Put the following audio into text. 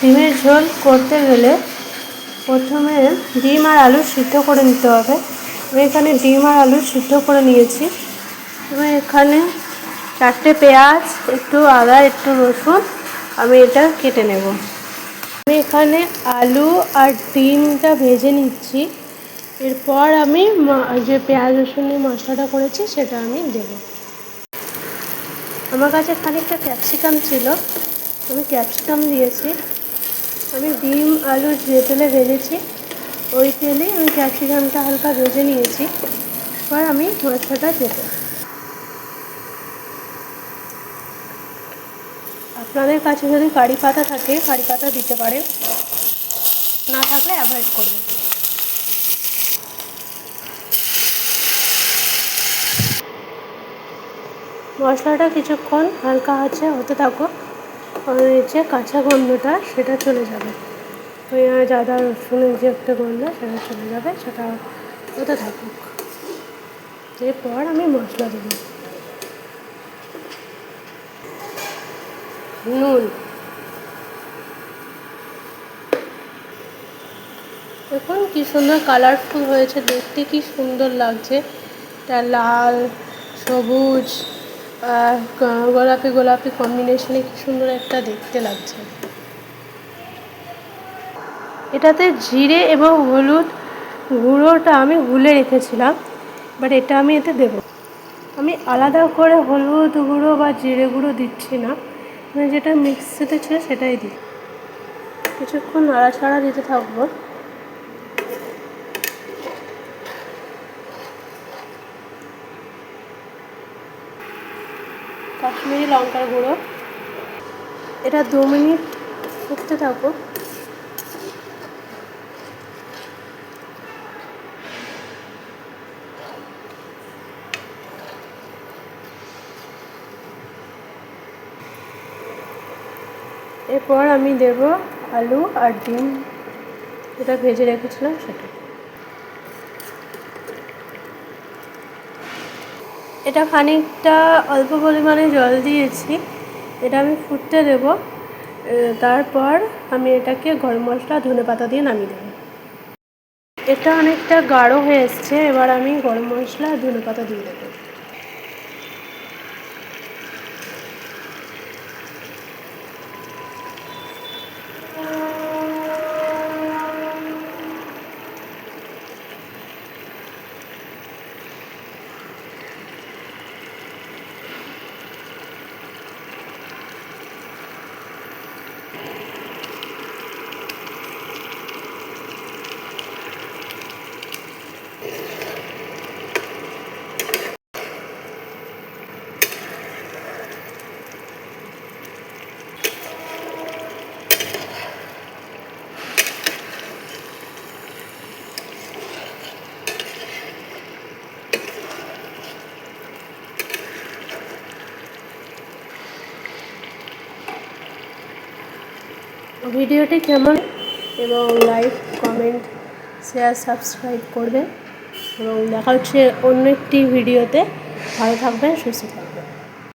ডিমের ঝোল করতে গেলে প্রথমে ডিম আর আলু সিদ্ধ করে নিতে হবে। আমি এখানে ডিম আর আলু সিদ্ধ করে নিয়েছি। আমি এখানে 4টে পেঁয়াজ, একটু আদা, একটু রসুন আমি এটা কেটে নেব। আমি এখানে আলু আর ডিমটা ভেজে নিচ্ছি। এরপর আমি যে পেঁয়াজ রসুন নিয়ে মশলাটা করেছি সেটা আমি দেব। আমার কাছে খানিকটা ক্যাপসিকাম ছিল, আমি ক্যাপসিকাম দিয়েছি। আমি ডিম আলু যে তেলে ভেজেছি ওই তেলেই আমি ক্যাপসিকামটা হালকা ভেজে নিয়েছি। এবার আমি মশলাটা দেব। আপনাদের কাছে যদি কারি পাতা থাকে কারি পাতা দিতে পারেন, না থাকলে অ্যাভয়েড করবেন। মশলাটা কিছুক্ষণ হালকা আঁচে হতে থাকো, যে কাঁচা গন্ধটা সেটা চলে যাবে। পেঁয়াজ আদা রসুনের যে একটা গন্ধ সেটা চলে যাবে, সেটা হতে থাকুক। এরপর আমি মশলা দেব। নুন, দেখুন কি সুন্দর কালারফুল হয়েছে, দেখতে কি সুন্দর লাগছে। এটা লাল সবুজ গোলাপি গোলাপি কম্বিনেশনে কি সুন্দর একটা দেখতে লাগছে। এটাতে জিরে এবং হলুদ গুঁড়োটা আমি গুলে রেখেছিলাম, বাট এটা আমি এতে দেব। আমি আলাদা করে হলুদ গুঁড়ো বা জিরে গুঁড়ো দিচ্ছি না, মানে যেটা মিক্সিতে ছিল সেটাই দিই। কিছুক্ষণ নাড়াচাড়া দিতে থাকবো। কাশ্মীরি লঙ্কার গুঁড়ো, এটা 2 মিনিট ফুটতে থাকো। এরপর আমি দেব আলু আর ডিম যেটা ভেজে রেখেছিলাম সেটা। এটা খানিকটা অল্প পরিমাণে জল দিয়েছি, এটা আমি ফুটতে দেব। তারপর আমি এটাকে গরম মশলা ধনেপাতা দিয়ে নামিয়ে দেব। এটা অনেকটা গাঢ় হয়ে এসছে, এবার আমি গরম মশলা আর ধনেপাতা দিয়ে দেবো। ভিডিওটি কেমন এবং লাইক কমেন্ট শেয়ার সাবস্ক্রাইব করবেন এবং দেখা হচ্ছে অন্য একটি ভিডিওতে। ভালো থাকবেন, সুস্থ থাকবেন।